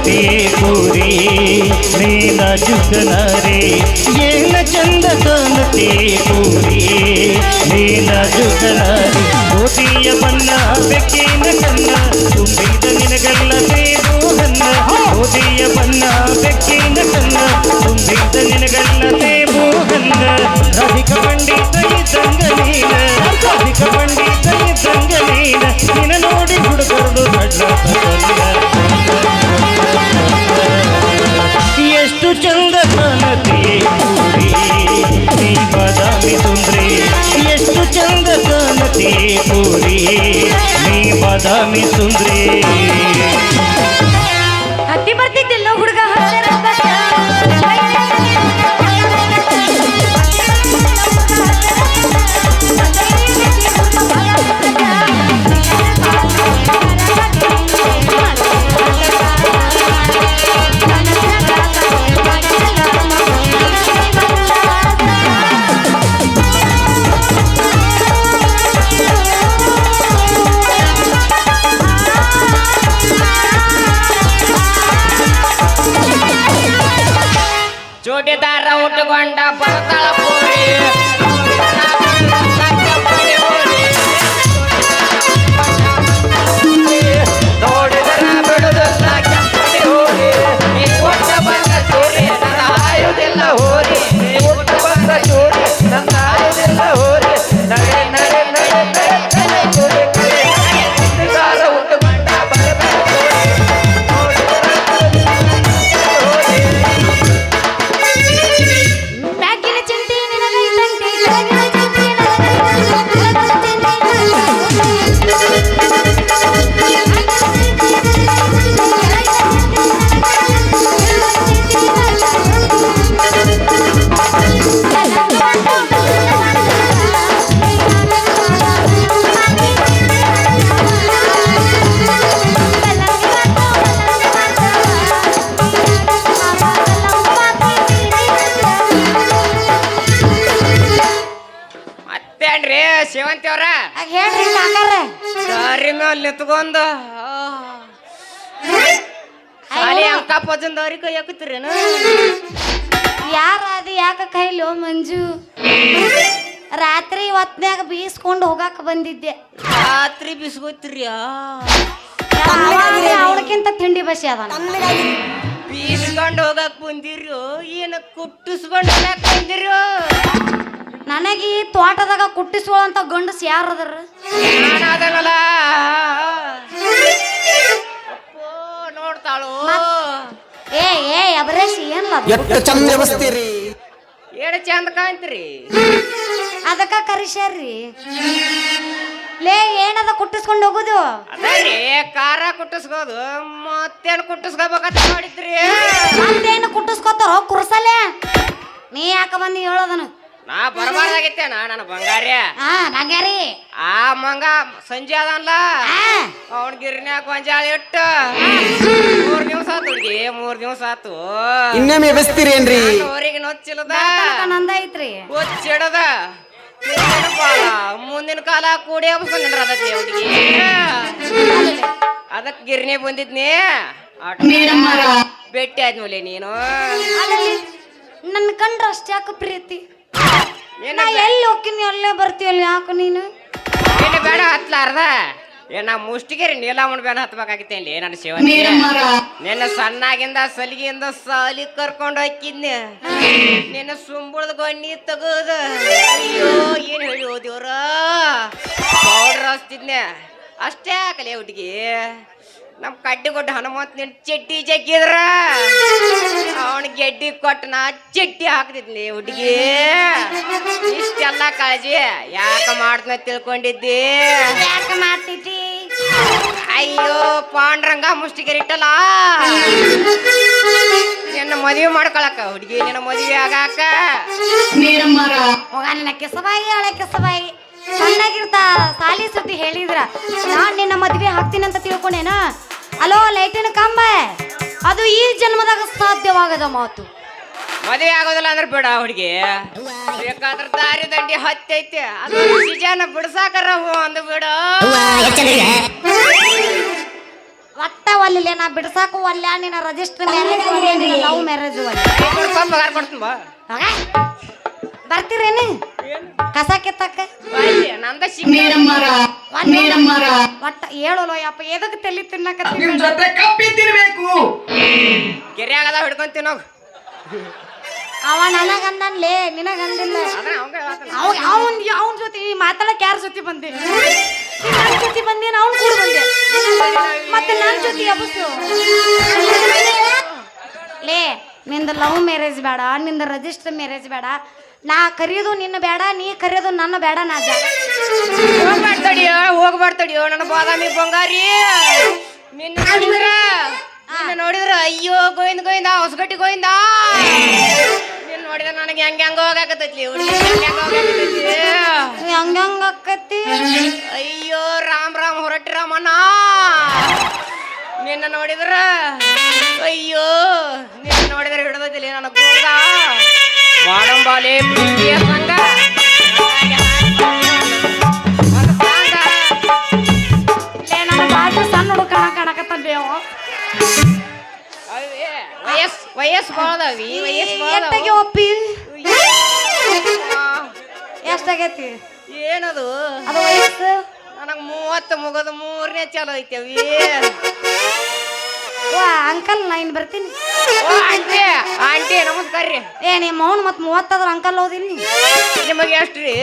ಕಾಣುತ್ತೆ ಪೂರಿ ನೀನ ಜುಗನರೆ ಏನ ಚಂದ ಕಾಣುತ್ತೆ ಪೂರಿ ನೀನ ಜುಗನರೆ ಮೋತಿಯ ಬಣ್ಣ ಬೆಕ್ಕಿನ ಕಣ್ಣ ತುಂಬಿದ ನಿನಗಲ್ಲ ಸೇರು ಹನ್ನ ಮೋತಿಯ ಬಣ್ಣ ಬೆಕ್ಕಿನ ಕಣ್ಣ ತುಂಬಿದ ನಿನಗಲ್ಲ ಸೇರು ಹನ್ನ ಅಧಿಕ ಪಂಡಿತ ಇದ್ದಂಗ ನೀನ ಅಧಿಕ ಪಂಡಿತ ಇದ್ದಂಗ ನೀನ ನಿನ ನೋಡಿ ಹುಡುಗರು ಎಷ್ಟು ಚಂದ ಕಾಣುತ್ತೆ ಪೂರಿ ನೀ ಬಾದಾಮಿ ಸುಂದ್ರಿ ಎಷ್ಟು ಚಂದ ಕಾಣುತ್ತೆ ಪೂರಿ ನೀ ಬಾದಾಮಿ ಸುಂದ್ರಿ ಹತ್ತಿ ಬರ್ತಿದ್ದಿಲ್ಲ ಹುಡುಗ ಜೋಡಿದಾರ ಉಟ್ಟುಕೊಂಡ ಬರ್ತಾಳ ಪೂರಿ ನೋಡಿದರ ಬಿಡುದಿಲ್ಲ ಕೆಂಪಡಿ ಹೋರಿ ನೀ ಕೊಟ್ಟ ಬಂದ ಚೂರಿ ನನ್ನ ಆಯುವುದಿಲ್ಲ ಹೋರಿ ನೀ ಕೊಟ್ಟ ಬಂದ ಚೂರಿ ನನ್ನ ಆಯುವುದಿಲ್ಲ ಹೋರಿ ನಡೆ ನಡೆ ನಡೆ ನಡೆ ನಡೆ ಚೂರಿ ಕಡೆ ಜೋಡಿದಾರ ಉಟ್ಟುಕೊಂಡ ಬರ್ತಾಳ ಬ್ಯಾಗಿನ ಚಿಂತೆ ನಿನಗೈತಂತೆ ಕೆಳಗಿನ ಚಿಂತೆ ನನಗೈತಂತೆ ಮತ್ತೇನ್ರಿ ಶಿವಂತಿ ಅವ್ರ ಹೇಳ್ರಿ ಕಾಕಾರ ದಾರಿ ಮೇಲೆ ನಿತ್ಕೊಂಡ ಸಾಲಿ ಅಂಕ ಪಜಂದವ್ರಿ ಕೈ ಹಾಕುತ್ತೀರೇನು ಯಾರಾದ ಯಾಕ ಕೈಲೋ ಮಂಜು ರಾತ್ರಿ ಹೊತ್ನ್ಯಾಗ ಬೀಸ್ಕೊಂಡು ಹೋಗಾಕ ಬಂದಿದ್ದೆ ರಾತ್ರಿ ಬಿಸ್ಕೋತಿರಿ ಅವಳಕ್ಕಿಂತ ತಿಂಡಿ ಬಸಿ ಅದ ಬೀಸ್ಕೊಂಡು ಹೋಗಕ್ ಬಂದಿರ್ಯೋ ಏನ ಕುಟ್ಟಿಸ್ಕೊಂಡು ಹೋಗಕ್ ಬಂದಿರ್ಯೋ ನನಗೆ ಈ ತೋಟದಾಗ ಕುಟ್ಟಿಸ್ಕೊಳ್ಳಂತ ಗಂಡಸ್ ಯಾರದರ ನಾನದನಲ್ಲ ಅಪ್ಪೋ ನೋಡ್ತಾಳು ಏ ಅಬರೇಶ್ ಏನ್ಲ ಎಷ್ಟು ಚಂದ ಬಸ್ತೀರಿ ಏಡ ಚಂದ ಕಾಣ್ತೀರಿ ಅದಕ್ಕ ಕರಿಸ್ಯಾರ್ರಿ ಲೇ ಏನದ ಕುಟ್ಟಿಸ್ಕೊಂಡು ಹೋಗುದು ಅದೇ ಕಾರ ಕುಟ್ಟಿಸ್ಕೋದು ಮತ್ತೇನು ಕುಟ್ಟಿಸ್ಕೋಬೇಕಂತ ಮಾಡಿದ್ರಿ ಮತ್ತೇನು ಕುಟ್ಟಿಸ್ಕೊತಾರೋ ಕುರ್ಸಲೆ ನೀ ಯಾಕ ಬಂದಿ ಹೇಳೋದನ ನಾ ಬರಬಾರ್ದಾಗಿತ್ತೇನ ನನ್ನ ಬಂಗಾರ್ಯ ಬಂಗಾರಿ ಆ ಮಂಗ ಸಂಜೆ ಅದನ್ಲ ಅವನ್ ಗಿರ್ನ್ಯಾಗ ಗೊಂಜಾಳ ಇಟ್ಟು 3 ದಿವಸ ಆತು ಹುಡ್ಗಿ 3 ದಿವಸ ಆತು ಇನ್ನೊಮ್ಮೆ ಬಸ್ತೀರೇನ್ರಿ ಊರಿಗೆ ನೊಚ್ಚಿಲ್ಲದ ನಂದ ಐತ್ರಿ ಗೊಚ್ಚಿಡದ ಮುಂದಿನ ಕಾಲ ಕೂಡಿ ಹಬ್ಸ್ಕೊಂಡ್ರ ಅದಕ್ಕೆ ಹುಡುಗಿ ಅದಕ್ಕೆ ಗಿರ್ನಿ ಬಂದಿದ್ನಿ ಭೇಟಿ ಆದ್ಮೇಲೆ ನೀನು ನನ್ನ ಕಂಡ್ರ ಅಷ್ಟ ಯಾಕ ಪ್ರೀತಿ ನಾ ಎಲ್ಲಿ ಹೋಗ್ತೀನಿ ಅಲ್ಲೇ ಬರ್ತೀವಲ್ಲ ಯಾಕ ನೀನು ಏನು ಬೇಡ ಹತ್ಲಾರ್ದ ನಾ ಮುಷ್ಟಿಗೆರಿ ನೀಲಾಮಣ ಬೇಡ ಹತ್ಬೇಕಾಗಿತ್ತೆ ಇಲ್ಲಿ ನನ್ನ ಶಿವನಿ ನಿನ್ನ ಸಣ್ಣಾಗಿಂದ ಸಲಿಗೆಯಿಂದ ಸಾಲಿ ಕರ್ಕೊಂಡು ಹಾಕಿದ್ನಿ ನಿನ್ನ ಸುಂಬುಳದ ಗೊಣ್ಣಿ ತಗೋದ ಅಯ್ಯೋ ಏನು ಹೇಳಿ ಹೋದಿವ್ರ ಪೌಡ್ರ್ ಹಚ್ತಿದ್ನೆ ಅಷ್ಟೇ ಹಾಕಲಿ ಹುಡುಗಿ ನಮ್ಮ ಕಡ್ಡಿ ಕೊಟ್ಟು ಹನುಮಂತ ನಿನ್ನ ಚಟ್ಟಿ ಜಗ್ಗಿದ್ರ ಅವನ ಗೆಡ್ಡಿ ಕೊಟ್ಟು ನಾ ಚಟ್ಟಿ ಹಾಕ್ತಿದ್ನಿ ಹುಡುಗಿ ಇಷ್ಟೆಲ್ಲ ಕಾಳಜಿ ಯಾಕ ಮಾಡ್ತನ ತಿಳ್ಕೊಂಡಿದ್ದಿ ಯಾಕ ಮಾಡ್ತಿದ್ದಿ ಅಯ್ಯೋ ಪಾಂಡ್ರಂಗ ಮುಷ್ಟಿಗೆರಿ ಇಟ್ಟಲ್ಲ ನಿನ್ನ ಮದುವೆ ಮಾಡ್ಕೊಳಕ ಹುಡುಗಿ ನಿನ್ನ ಮದುವೆ ಆಗಾಕ ಹೋಗ ನನ್ನ ಕೆಸಬಾಯಿ ಹಳೆ ಕೆಸಬಾಯಿ ಸಣ್ಣಾಗಿರ್ತಾ ಸಾಲಿ ಸುದ್ದಿ ಹೇಳಿದ್ರ ನಾನ್ ನಿನ್ನ ಮದ್ವೆ ಹಾಕ್ತೀನಿ ಅಂತ ತಿಳ್ಕೊಂಡೇನ ಅಲೋ ಲೈಟಿನ ಕಂಬ ಅದು ಈ ಜನ್ಮದಾಗ ಸಾಧ್ಯವಾಗದ ಮಾತು ಮದುವೆ ಆಗೋದಿಲ್ಲ ಅಂದ್ರೆ ಬಿಡ ಹುಡುಗಿ ಬೇಕಾದ್ರ ದಾರಿ ದಂಡಿ ಹತ್ತೈತಿ ಅದು ಸಿಜಾನ ಬಿಡ್ಸಾಕರ ಅಂದು ಬಿಡ ಒಟ್ಟ ಒಲ್ಲಿಲ್ಲ ನಾ ಬಿಡ್ಸಾಕು ಒಲ್ಲ ನಿನ್ನ ರಿಜಿಸ್ಟರ್ ಮ್ಯಾರೇಜ್ ಒಲ್ಲೆ ಲವ್ ಮ್ಯಾರೇಜ್ ಒಲ್ಲೆ ಪಗಾರ ಕೊಡ್ತೀನಿ ಬಾ ಬರ್ತೀರೇನು ಕಸ ಕೆತ್ತಕ್ಕ ನಂದ ಒಟ್ಟ ಹೇಳೋಲ್ಲ ಯಪ್ಪ ಎದಕ್ಕೆ ತಲೆ ತಿನ್ನಕತ್ತಿ ನಿಮ್ ಜೊತೆ ಕಪ್ಪಿ ತಿನ್ಬೇಕು. ಕೆರೆಯಾಗದ ಹಿಡ್ಕೊಂತೀವಿ ನಾವು ಅವ ನನಗಂದನ್ಲೇ ನಿನಗಂದಿಲ್ಲ ಅವನ ಜೊತೆ ಮಾತಾಡಕ್ ಯಾರ ಜೊತೆ ಬಂದೆ ನನ್ನ ಜೊತೆ ಬಂದೆ ಅವ್ನ ಕೂಡ ಬಂದೆ ಮತ್ತೆ ನನ್ನ ಜೊತೆ ಅಬಸು ಲೇ ನಿಂದ ಲವ್ ಮ್ಯಾರೇಜ್ ಬೇಡ ನಿಂದ ರಿಜಿಸ್ಟರ್ ಮ್ಯಾರೇಜ್ ಬೇಡ ನಾ ಕರೆಯೋದು ನಿನ್ನ ಬೇಡ ನೀ ಕರೆಯೋದು ನನ್ನ ಬೇಡ ನಾ ಜಾಗ ಹೋಗ್ಬಾರ್ದಡಿಯೋ ನನ್ನ ಬಾದಾಮಿ ಬಂಗಾರಿ ನಿನ್ನ ನೋಡಿದ್ರ ಅಯ್ಯೋ ಗೋವಿಂದ ಗೋವಿಂದ ಹೊಸಗಟ್ಟಿ ಗೋವಿಂದ ನೀನ್ ನೋಡಿದ್ರ ನನಗೆ ಹೆಂಗ ಹೋಗಾಕತ್ತೈತಿ ಹಂಗಂಗ ಅಕ್ಕತ್ತಿ ಅಯ್ಯೋ ರಾಮ್ ರಾಮ್ ಹೊರಟ್ಟಿ ರಾಮಣ್ಣ ನಿನ್ನ ನೋಡಿದ್ರ ಅಯ್ಯೋ ನಿನ್ನ ನೋಡಿದ್ರ ಹಿಡ್ದೈತಿಲಿ ನನ್ನ ಗೋಂಗ ಮಾಡಂಬಾಲೆ ಪ್ರೀತಿಯ ಸಂಗ ನನ್ನ ಬಾಜು ಸಣ್ಣ ಹುಡುಗ ಕಾಣಕತ್ತನ್ರಿ ಅವ ವಯಸ್ಸು ಬಾಳದವಿ ಎಷ್ಟಾಗಿ ಒಪ್ಪಿ ಎಷ್ಟಾಗೈತಿ ಏನದು ಅದು ವಯಸ್ಸು ನನಗ್ 30 ಮುಗದ 3ನೇ ಚಾಲು ಐತವಿ ಅಂಕಲ್ ನಾ ಇನ್ ಬರ್ತೀನಿ ಆಂಟಿ ಆಂಟಿ ನಮಸ್ಕಾರ ರೀ ಏ ನಿಮ್ಮ ಮೌನ್ ಮತ್ 30 ಅದ್ರ ಅಂಕಲ್ ಓದಿನಿ ನಿಮಗೆ ಎಷ್ಟು ರೀ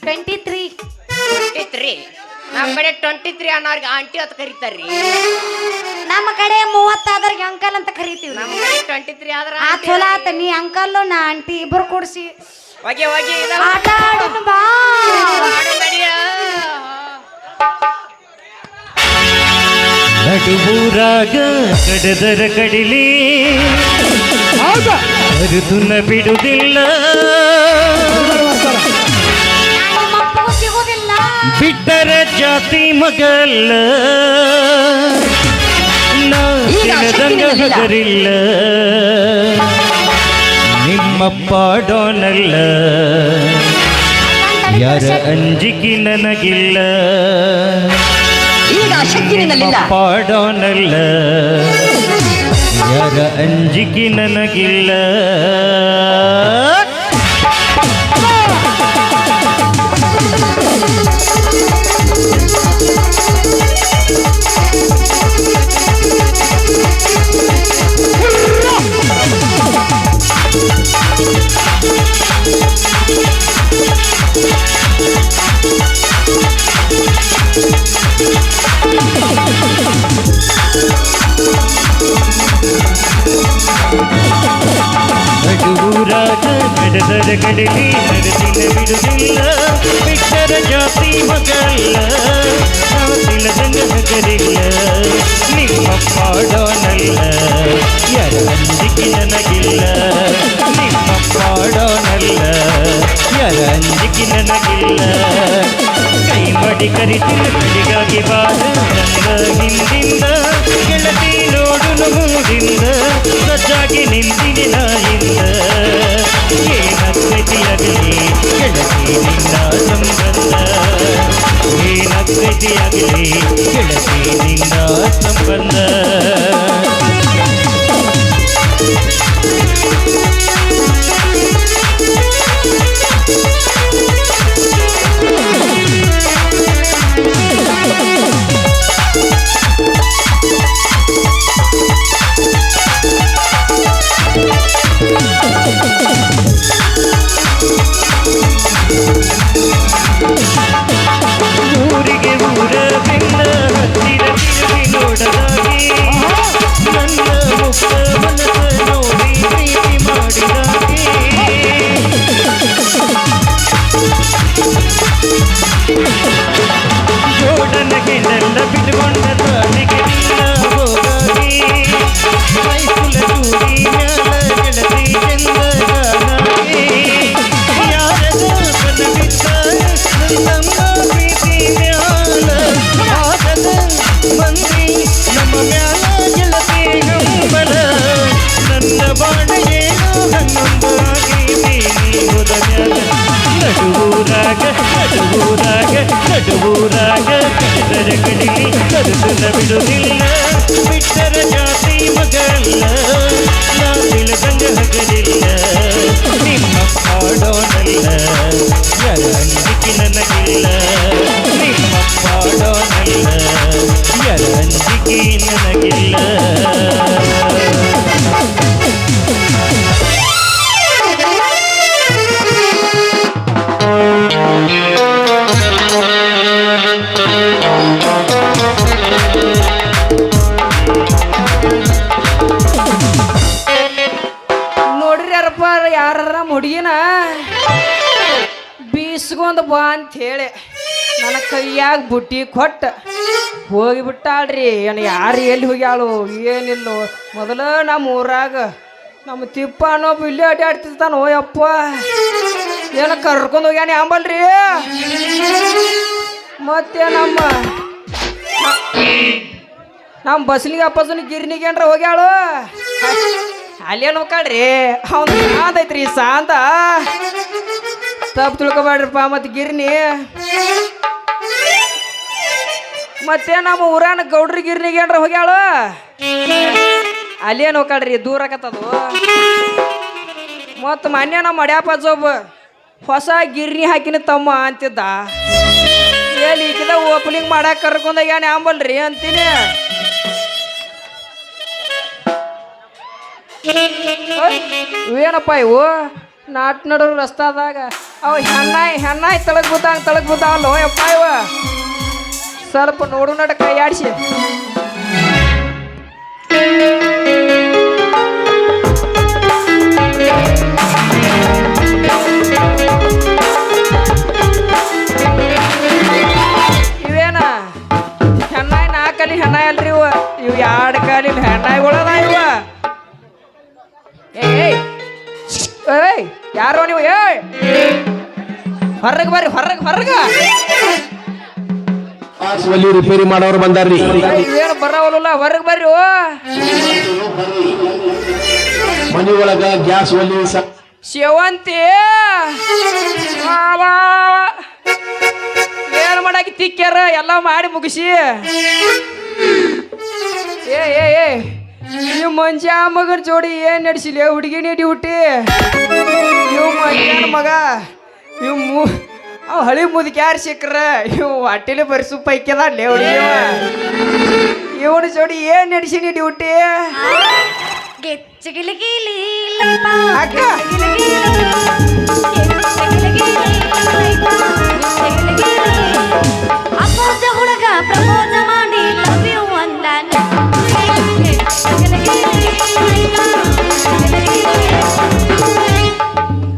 23 23 ನಮ್ಮ ಕಡೆ 23 ಅನ್ನೋರ್ಗೆ ಆಂಟಿ ಅಂತ ಕರೀತಾರ್ರಿ ನಮ್ಮ ಕಡೆ 30 ಆದ್ರಿಗೆ ಅಂಕಲ್ ಅಂತ ಕರಿತೀವಿ ನಮ್ಮ ಕಡೆ 23 ಆದ್ರ ಆ ಚಲೋ ಆತ ನೀ ಅಂಕಲ್ ನಾ ಆಂಟಿ ಇಬ್ರು ಕೂಡಿಸಿ ಹೋಗಿ ಹೋಗಿ ಆಟ ಆಡೋಣ ಬಾ ನಡುವೂರಾಗ ಕಡದರ ಕಡಿಲಿ ಅರುದುನ ಬಿಡುವುದಿಲ್ಲ ಮಕ್ಕಳು ಸಿಗೋದಿಲ್ಲ ಬಿಟ್ಟರ ಜಾತಿ ಮಗಲ್ಲ ನಾದಂಗ ಹಗರಿಲ್ಲ ನಿಮ್ಮಪ್ಪ ಡೋನಲ್ಲ ಯಾರ ಅಂಜಿಕೆ ನನಗಿಲ್ಲ ಈಗ ಶಕ್ತಿ ನಿನ್ನಲ್ಲಿಲ್ಲ ಪಾಡೋನಲ್ಲ ಯಾರ ಅಂಜಿಕೆ ನನಗಿಲ್ಲ ನಡುವೂರಾಗ ನಡೆದರ ಕಡಲಿ ನಡೆದಿನ ಬಿಡುವುದಿಲ್ಲ ಬಿಟ್ಟರ ಜಾತಿ ಮಗಲ್ಲ ನಾವು ತಿಳದಂಗ ಹಗರಿಲ್ಲ ನಿಮ್ಮ ಪಾಡೋನಲ್ಲ ಯಾರ ಅಂಜಿಕೆ ನನಗಿಲ್ಲ ನಿಮ್ಮ ಪಾಡೋನಲ್ಲ ಯಾರ ಅಂಜಿಕೆ ನನಗಿಲ್ಲ ಕೈ ಮಾಡಿ ಕರಿತಿನ ಕಡಿಗಾಗಿ ಬಾರ ನನ್ನ ಹಿಂದಿಂದ ಗೆಳತಿ ನೋಡು ನಮೂರಿಂದ ಸಜ್ಜಾಗಿ ನಿಂತಿನಿ ನಾಯಿಂದ ಏನಾಗ್ತೈತಿಯಾಗಲಿ ಗೆಳತಿ ನಿನ್ನ ಸಂಬಂಧ ಏನಾಗ್ತೈತಿಯಾಗಲಿ ಗೆಳತಿ ನಿನ್ನ ಸಂಬಂಧ ಊರಿಗೆ ಊರ ಬೆನ್ನ ಹತ್ತಿರ ತಿರುಗಿ ನೋಡದಾಗಿ ನನ್ನ ಮುಖ ಮನಸ ನೋಡಿ ಪ್ರೀತಿ ಮಾಡಿದಾಗೆ ಜೋಡನಗೆ ನನ್ನ ಬಿಟ್ಕೊಂಡ ತಾಳಿಗೆ ನಿನ್ನ ಹೋಗಾಗಿ ಮೈಸುಲ ಚೂಡಿ ಮ್ಯಾಲ ಗೆಳತಿ ಚಂದಗಾನಾಗೆ ಯಾರದ ಬನವಿದ್ದ ನನ್ನಮ್ಮ ಪ್ರೀತಿ ಮ್ಯಾಲ ಆಗದ ಮಂದಿ ನಮ್ಮ ಮ್ಯಾಲ ಗೆಳತಿ ಹಂಬಲ ನನ್ನ ಬಾಣ ಏನೋ ಹನ್ನೊಂದಾಗಿ ನೀ ಹೋದ ಮ್ಯಾಲ ನಡುವು ನಡುವೂರಾಗ ಕಡದರ ಕಡಿಲಿ ಕರುತನ ಬಿಡುವುದಿಲ್ಲ ಬಿಟ್ಟರ ಜಾತಿ ಮಗಲ್ಲ ನಾ ತಿಳಿದಂಗ ಹಗಲಿಲ್ಲ ನಿಮ್ಮ ಪಾಡೋನಲ್ಲ ಯಾರ ಅಂಜಿಕೆ ನನಗಿಲ್ಲ ನಿಮ್ಮ ಪಾಡೋನಲ್ಲ ಯಾರ ಅಂಜಿಕೆ ನನಗಿಲ್ಲ ನೋಡ್ರಿ ಯಾರಪ್ಪ ಯಾರ ಹುಡುಗಿನ ಬೀಸ್ಕೊಂಡ್ ಬಾ ಅಂತ ಹೇಳಿ ನನ್ನ ಕೈಯಾಗ ಬುಟ್ಟಿ ಕೊಟ್ಟ ಹೋಗಿಬಿಟ್ಟಾಳ್ರಿ ಏನು ಯಾರು ಎಲ್ಲಿ ಹೋಗ್ಯಾಳು ಏನಿಲ್ಲ ಮೊದಲ ನಮ್ಮ ಊರಾಗ ನಮ್ಮ ತಿಪ್ಪ ಅನ್ನೊಬ್ಬ ಇಲ್ಲೇ ಅಡ್ಡಾಡ್ತಿರ್ತಾನ ಯಪ್ಪ ಏನ ಕರ್ಕೊಂಡು ಹೋಗ್ಯಾನ ಅಂಬಲ್ರಿ ಮತ್ತೆ ನಮ್ಮ ಬಸ್ಲಿಗೆ ಅಪ್ಪಸನ ಗಿರ್ನಿಗೆ ಏನ್ರ ಹೋಗ್ಯಾಳು ಅಲ್ಲೇನು ಹೋಗ್ಕಾಳ್ರಿ ಅವ್ನು ಶಾಂತ ಐತ್ರಿ ಶಾಂತ ತಪ್ಪು ತಿಳ್ಕೊಬೇಡ್ರಿಪ್ಪ ಮತ್ತೆ ಗಿರ್ನಿ ಮತ್ತೆ ನಮ್ಮ ಊರಾನ ಗೌಡ್ರಿ ಗಿರ್ನಿಗೆ ಏನ್ರ ಹೋಗ್ಯಾಳು ಅಲ್ಲೇನು ಹೋಗ್ಕಾಳ್ರಿ ದೂರ ಆಕತ್ತದು ಮತ್ತು ಮೊನ್ನೆ ನಮ್ಮ ಮಡ್ಯಾಪ ಜೋಬ್ ಹೊಸ ಗಿರ್ನಿ ಹಾಕಿನ ತಮ್ಮ ಅಂತಿದ್ದ ಎಲ್ಲಿ ಈಗಿದ ಓಪನಿಂಗ್ ಮಾಡಕ್ಕೆ ಕರ್ಕೊಂಡೋಗ್ಯಾನ ಅಂಬಲ್ರಿ ಅಂತೀನಿ ಇವೇನಪ್ಪ ಇವು ನಾಟ್ ನಡು ರಸ್ತಾದಾಗ ಅವು ಹೆಣ್ಣಾಯಿ ತಳಗ್ ಬುದ್ದಾವಲ್ಲ ಯಪ್ಪ ಇವ ಸ್ವಲ್ಪ ನೋಡು ನಟ ಕೈಯಾಡಿಸಿ ಇವೇನ ಹೆಣ್ಣಾಯಿ ನಾಲ್ಕಲ್ಲಿ ಹೆಣ್ಣಾಯಿ ಅಲ್ರಿ ಇವು ಎರಡು ಕಾಲಿನ ಹೆಣ್ಣಾಯಿಗಳದ ಇವ ಏಯ್ ಯಾರೋ ನೀವು ಏಯ್ ಹೊರಗೆ ಬರ್ರಿ ಹೊರಗೆ ಒಲಿ ರಿಪೇರಿ ಮಾಡೋರು ಬಂದಾರ್ರಿ ಏನು ಬರೋವಲ್ಲ ಹೊರಗೆ ಬರ್ರಿ ಮನಿ ಒಳಗ ಗ್ಯಾಸ್ ಒಲಿ ಸೇವಂತಿ ಏನು ಮಾಡಾಕಿ ತಿಕ್ಕ್ಯಾರ ಎಲ್ಲ ಮಾಡಿ ಮುಗಿಸಿ ಏ ಇವ್ ಮಂಜ ಮಗನ ಜೋಡಿ ಏನ್ ನಡೆಸಿಲ್ಲ ಹುಡುಗಿ ನೀಡಿ ಹುಟ್ಟಿ ಇವ್ ಮಂಜನ ಮಗ ಅವ್ ಹಳಿ ಮುದಕ್ಕೆ ಯಾರು ಸಿಕ್ಕ್ರ ಇವ್ ಹೊಟ್ಟೆಲಿ ಬರ್ಸು ಪೈಕ್ಯದಾಡ್ಲೆ ಹುಡುಗಿ ಇವನ ಜೋಡಿ ಏನ್ ನಡೆಸಿ ನೀಡಿ ಹುಟ್ಟಿ ಅಕ್ಕ ಹುಡುಗ ಪ್ರಪೋಸ ಮಾಡಿ ಲವ್ ಯು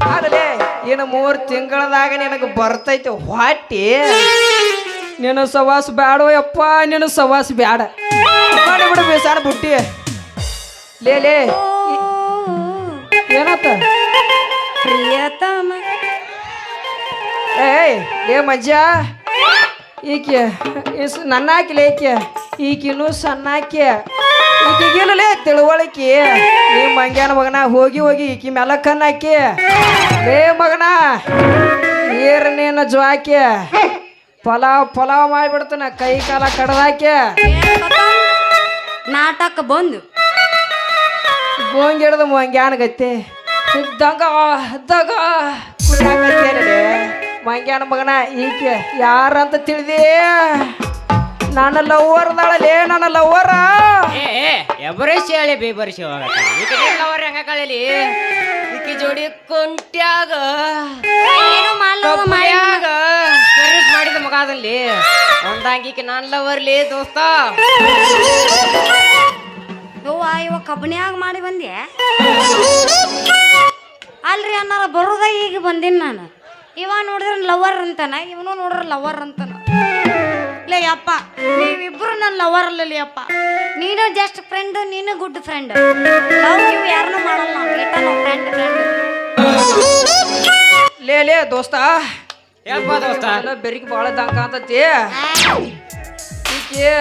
ಆಗಲೇ ಇನ್ನು 3 ತಿಂಗಳದಾಗ ನಿನಗೆ ಬರ್ತೈತೆ ಹೊಟ್ಟಿ ನೀನು ಸವಾಸ ಬ್ಯಾಡೋ ಯಪ್ಪ ನೀನು ಸವಾಸ ಬ್ಯಾಡ ಮಾಡಿಬಿಡು ಬೇಸಾನ ಬುಟ್ಟಿ ಲೇ ಏನತ್ತ ಪ್ರಿಯತಮ ಏ ಮಜ್ಜ ಈಕೆ ನನ್ನ ಹಾಕಿಲ್ಲ ಈಕಿನೂ ಸಣ್ಣ ಹಾಕಿ ಈಕಿಗಿಲ್ಲಲೇ ತಿಳುವಳಿಕೆ ನೀ ಮಂಗ್ಯಾನ ಮಗನ ಹೋಗಿ ಈಕಿ ಮೆಲ ಕಣ್ಣು ಹಾಕಿ ಲೇ ಮಗನ ನೀರು ನೀನು ಜ್ವಾಕಿ ಪಲಾವ್ ಮಾಡಿಬಿಡ್ತಾನ ಕೈ ಕಾಲ ಕಡ್ದಾಕಿ ನಾಟಕ ಬಂದು ಗೋಂಗಿಡ್ದು ಮಂಗ್ಯಾನಗತ್ತೆ ಇದ್ದಂಗ ಮಂಗ್ಯಾನ ಮಗನ ಈಕೆ ಯಾರಂತ ತಿಳಿದಿ ನನ್ನ ಲವ್ವರ್ದಾಳಲೇ ನನ್ನ ಲವ್ವರ ಎಬರೇಶಿ ಹೇಳಿ ಬೇಬರ್ಶಿ ಲವರ್ ಹೆಂಗ ಕಳಲಿ ಈಕಿ ಜೋಡಿ ಕುಂಟ್ಯಾಗ ಸರ್ವಿಸ್ ಮಾಡಿದ ಮಗಾದಲ್ಲಿ ಒಂದಾಂಗಿಕೆ ನಾನ್ ಲವರ್ಲಿ ದೋಸ್ತ ಇವ ಕಬ್ಬನ್ಯಾಗ ಮಾಡಿ ಬಂದೆ ಅಲ್ರಿ ಅನ್ನಾರ ಬರೋದ ಈಗ ಬಂದೀನಿ ನಾನು ಇವ ನೋಡಿದ್ರೆ ಲವರ್ ಅಂತಾನ ಇವನು ನೋಡ್ರ ಲವರ್ ಅಂತಾನ ಲೇ ಅಪ್ಪ ನೀವಿಬ್ರು ನನ್ನ ಲವರ್ ಅಲ್ಲಲ್ಲಿ ಅಪ್ಪ ನೀನು ಜಸ್ಟ್ ಫ್ರೆಂಡ್ ನೀನು ಗುಡ್ ಫ್ರೆಂಡ್ ಲವ್ ನೀವು ಯಾರನ್ನೂ ಮಾಡಲ್ಲ ನಾವು ಫ್ರೆಂಡ್ ಲೇ ದೋಸ್ತ ಯಪ್ಪ ದೋಸ್ತ ಎಲ್ಲ ಬೆರಿಗೆ ಭಾಳ ದಂಕ ಅಂತತಿ ಈಕೆ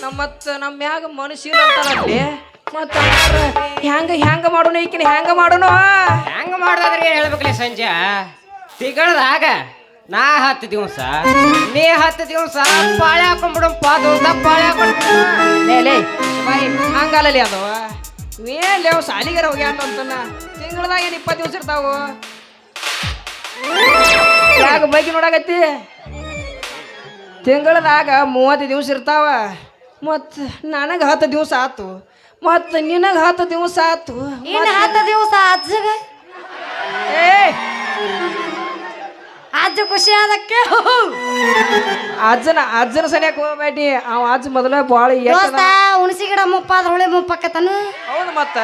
ನಮ್ಮ ಮ್ಯಾಗ ಮನುಷ್ಯನ ಅಂತಾರಲ್ಲಿ ಮತ್ತ ಹೆಂಗ ಮಾಡೋಣ ಈಕಿನ ಹೆಂಗ ಮಾಡೋಣ ಹೆಂಗ ಮಾಡೋದ್ರಿ ಹೇಳ್ಬೇಕಲ್ಲ ಸಂಜೆ ತಿಂಗಳದಾಗ ನಾ 10 ದಿವಸ ನೀ 10 ದಿವಸ ಪಾಳೆ ಹಾಕೊಂಡ್ಬಿಡು ದೋಸ್ತ ಪಾಳೆ ಹಾಕೊಂಡು ಲೇ ಬಾಯಿ ಹಂಗಲ್ಲಲ್ಲಿ ಅದು ಏನ್ ಅವ್ ಸಾಲಿಗಾರ ಹೋಗ್ಯಾಟ ಅಂತನ ತಿಂಗಳದಾಗ ಏನು 20 ದಿವಸ ಇರ್ತಾವು ಯಾಕ ಬೈಕಿ ನೋಡಾಕತ್ತಿ ತಿಂಗಳದಾಗ 30 ದಿವಸ ಇರ್ತಾವ ಮತ್ತು ನನಗೆ 10 ದಿವಸ ಆತು ಮತ್ತು ನಿನಗೆ 10 ದಿವಸ ಆತು ಇನ್ನು 10 ದಿವಸ ಅಜ್ಜಗ ಏ ಅಜ್ಜ ಖುಷಿ ಆದಕ್ಕೆ ಅಜ್ಜನ ಸನಿಯಾಕ ಹೋಗ್ಬೇಡಿ ಅವ ಅಜ್ಜ ಮೊದಲ ಭಾಳ ದೋಸ್ತ ಹುಣಸಿ ಗಿಡ ಮುಪ್ಪಾದ್ರ ಹುಳಿ ಮುಪ್ಪಕ್ಕತನು ಹೌದು ಮತ್ತ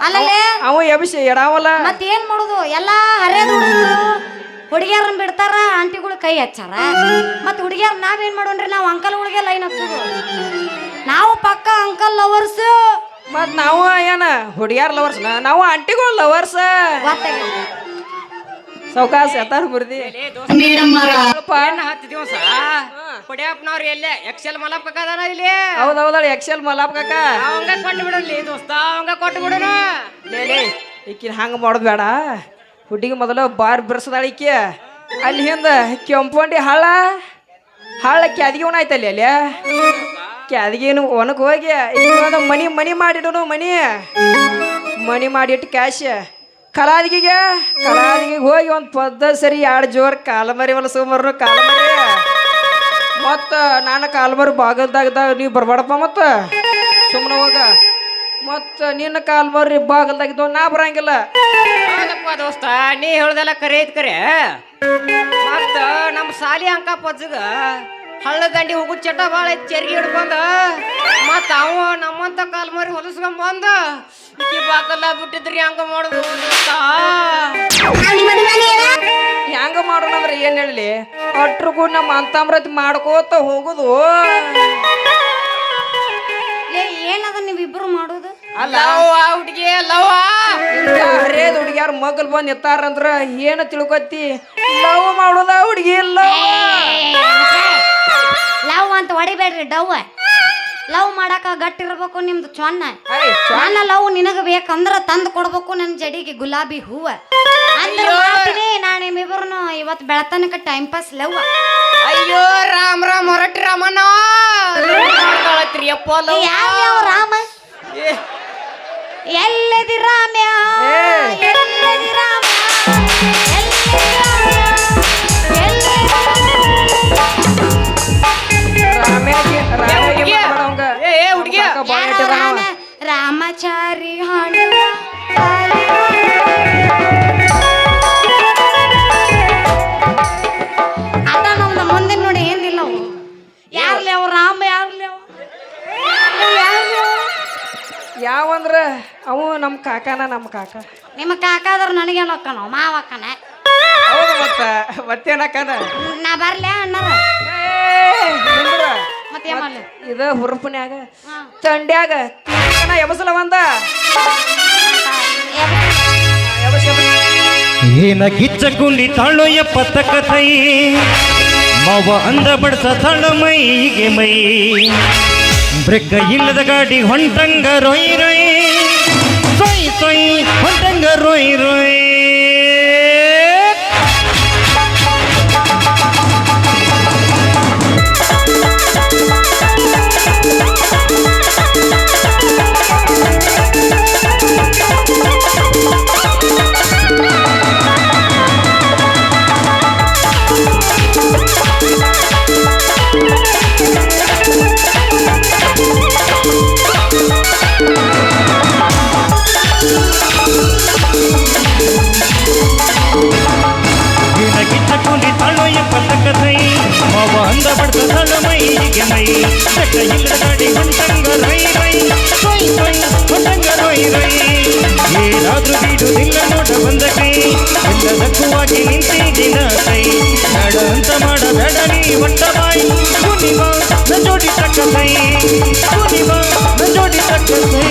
ಅಲ್ಲಲ್ಲೇ ಅವ ಎಬಿಸಿ ಎಡಾವಲ್ಲ ಮತ್ ಏನ್ ಮಾಡುದು ಎಲ್ಲಾ ಹರಿಯದ ಹುಡುಗರು ಹುಡುಗಿಯರನ್ನ ಬಿಡ್ತಾರ ಆಂಟಿಗಳು ಕೈ ಹಚ್ಚಾರ ಮತ್ ಹುಡುಗಿಯರ್ ನಾವೇನ್ ಮಾಡೋಣ್ರಿ ನಾವು ಅಂಕಲ್ಗಳಿಗೆ ಲೈನ್ ಹಚ್ಚೋದು ನಾವು ಪಕ್ಕ ಅಂಕಲ್ ಲವರ್ಸ್ ಮತ್ ನಾವು ಏನ ಹುಡುಗ್ಯಾರ ಲವರ್ಸ್ ನಾವು ಆಂಟಿಗಳು ಲವರ್ಸ್ ಸೌಕಾಸ ಎತ್ತಾರ ಬುರ್ದಿ 10 ದಿವಸ ಪಡ್ಯಾಪ್ನವ್ರು ಎಲ್ಲೇ ಎಕ್ಸೆಲ್ ಮಲಪ್ ಕಾಕದಾನ ಇಲ್ಲಿ ಹೌದೌದ ಎಕ್ಸೆಲ್ ಮಲಾಪ್ ಕಾಕ ಅವಂಗ ಕೊಟ್ಟು ಬಿಡಲಿ ದೋಸ್ತ ಅವಂಗ ಕೊಟ್ಟು ಬಿಡೋಣ ಲೇ ಈಕಿನ ಹಂಗ ಮಾಡೋದು ಬೇಡ ಹುಡುಗಿ ಮೊದಲು ಬಾರ್ ಬಿರ್ಸದಾಳ ಈಕಿ ಅಲ್ಲಿ ಹಿಂದ ಕೆಂಪಂಡಿ ಹಳ್ಳ ಕ್ಯಾದಿಗೆ ಆಯ್ತಲ್ಲಿ ಅಲ್ಲಿ ಕ್ಯಾದಿಗೇನು ಒಣಕ್ ಹೋಗಿ ಈಗ ಮನಿ ಮಾಡಿಡೋನು ಮನಿ ಮಾಡಿಟ್ಟು ಕ್ಯಾಶ್ ಕಲಾದಿಗೆ ಹೋಗಿ ಒಂದು ಪದ್ದ ಸರಿ 2 ಜೋರ್ ಕಾಲಮರಿ ಹೊಲಸೋಮರ್ನು ಕಾಲಮರಿ ಮತ್ತು ನಾನು ಕಾಲ್ಮರಿ ಬಾಗಲ್ದಾಗ ನೀವು ಬರ್ಬೇಡಪ್ಪ ಮತ್ತು ಸುಮ್ಮನೆ ಹೋಗ ಮತ್ತು ನಿನ್ನ ಕಾಲ್ಮರಿ ಬಾಗಲ್ದಾಗಿದ್ದು ನಾ ಬರಂಗಿಲ್ಲ ಹೌದಪ್ಪ ದೋಸ್ತ ನೀ ಹೇಳ್ದೆಲ್ಲ ಕರೆ ಐತ್ ಕರೆ ಮತ್ತ ನಮ್ಮ ಸಾಲಿ ಅಂಕ ಪಜ್ಜಗ ಹಳ್ಳ ದಂಡಿ ಹೋಗು ಚಟ ಭಾಳ ಐತಿ ಚೆರ್ಗಿ ಹಿಡ್ಕೊಂಡ ಮತ್ತ ಅವ ನಮ್ಮಂತ ಕಾಲ್ ಮರಿ ಹೊಲಸ್ಕೊಂಡ್ ಬಂದ ಈ ಬಾಕಲ್ಲ ಬಿಟ್ಟಿದ್ರಿ ಹಂಗ ಮಾಡುದು ದೋಸ್ತ ಹೆಂಗ ಮಾಡೋಣ ಅಂದ್ರೆ ಏನ್ ಹೇಳಲಿ ಅಟ್ರು ಕೂಡ ನಮ್ಮ ಅಂತಮ್ರತಿ ಮಾಡ್ಕೋತ ಹೋಗುದು ಏನದ ನೀವಿಬ್ರು ಮಾಡೋದು ಅಲ್ಲ ಹುಡುಗಿ ಲವ್ವ ಹರೇದ್ ಹುಡುಗ್ಯಾರ ಮಗಲ್ ಬಂದ್ ಎತ್ತಾರಂದ್ರ ಏನು ತಿಳ್ಕೊತಿ ಲವ್ ಮಾಡೋದ ಹುಡುಗಿ ಲವ್ ಅಂತ ಹೊಡಿಬೇಡ್ರಿ ಡವ್ ಲವ್ ಮಾಡಾಕ ಗಟ್ಟಿರ್ಬೇಕು ನಿಮ್ದು ಚೊನ್ನ ಲವ್ ನಿನಗ ಬೇಕಂದ್ರ ತಂದು ಕೊಡ್ಬೇಕು ನನ್ನ ಜಡಿಗೆ ಗುಲಾಬಿ ಹೂವ ಅಂದ್ರೆ ಮಾಡ್ತೀನಿ ನಾನು ನಿಮ್ಮಿಬ್ಬರನ್ನು ಇವತ್ತು ಬೆಳತನಕ ಟೈಮ್ ಪಾಸ್ ಲವ್ ಅಯ್ಯೋ ರಾಮ್ ಹೊರಟ್ರಿ ರಾಮಣ್ಣ ಅಪ್ಪ ಯಾವ ರಾಮ ಎಲ್ಲದಿ ರಾಮ್ಯ ಎಲ್ಲದಿ ರಾಮ ಹುಡುಗಿ ರಾಮಚಾರಿ ಹಣ ಅದ ನಮ್ದು ಮುಂದೆ ನೋಡಿ ಏನಿಲ್ಲ ಅವು ಯಾರ್ಲಿ ಅವು ರಾಮ ಯಾರ್ಲಿ ಅವು ಯಾವಂದ್ರ ಅವು ನಮ್ಮ ಕಾಕನ ನಿಮ್ಮ ಕಾಕಾದ್ರು ನನಗೇನು ಅಕ್ಕನ ಮಾವಕ್ಕನ ಹೌದು ಮತ್ತೇನಕ್ಕನ ನಾ ಬರ್ಲ್ಯಾ ಅಣ್ಣಾರ ಮತ್ತೆ ಏನ್ ಮಾಡ್ಲಿ ಇದ ಹುರುಪನ್ಯಾಗ ತಂಡ್ಯಾಗ ಎಬಸಲ ಒಂದ ಏನ ಕಿಚ್ಚ ಕುಂಡಿ ತಾಳು 70 ಕಥೈ ಮಾವ ಅಂದ ಬಡ್ಸ ತಾಳ ಮೈಗೆ ಮೈ ಬ್ರೇಕ ಇಲ್ಲದ ಗಾಡಿ ಹೊಂಟಂಗ ರೊಯ್ ಸೊಯ್ ಹೊಂಟಂಗ ರೊಯ್ ಮಾವ ಅಂದ ಬಡ್ತ ತಳ ಮೈಗೆ ಮೈ ಬೆಟ್ಟ ಇಲ್ಲದ ಗಾಡಿ ಹೊಂಟಂಗ ರೈ ಹೊಂಟಂಗ ರೊಯ್ ಏನಾದ್ರೂ ಬಿಡುವುದಿಲ್ಲ ನೋಡ ಬಂದ ಕೈ ಎಲ್ಲದಕ್ಕೂವಾಗಿ ನಿಂತಿದ್ದಿನ ಕೈ ಬೇಡ ಅಂತ ಮಾಡಬೇಡ ನೀ ಒಟ್ಟ ಬಾಯಿ ಕುನಿಬಾ ನ ಜೋಡಿ ತಕ್ಕ ಕೈ ಕುನಿಬಾ ನ ಜೋಡಿ ತಕ್ಕ ಕೈ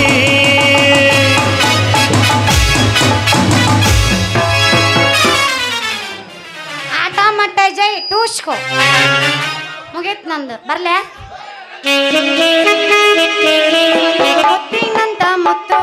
ಜೈ ಟೂಸ್ಕೋ ಮುಗೀತ್ ನಂದು ಬರ್ಲೆ ಮುತ್ತಿನಂತ ಮುತ್ತು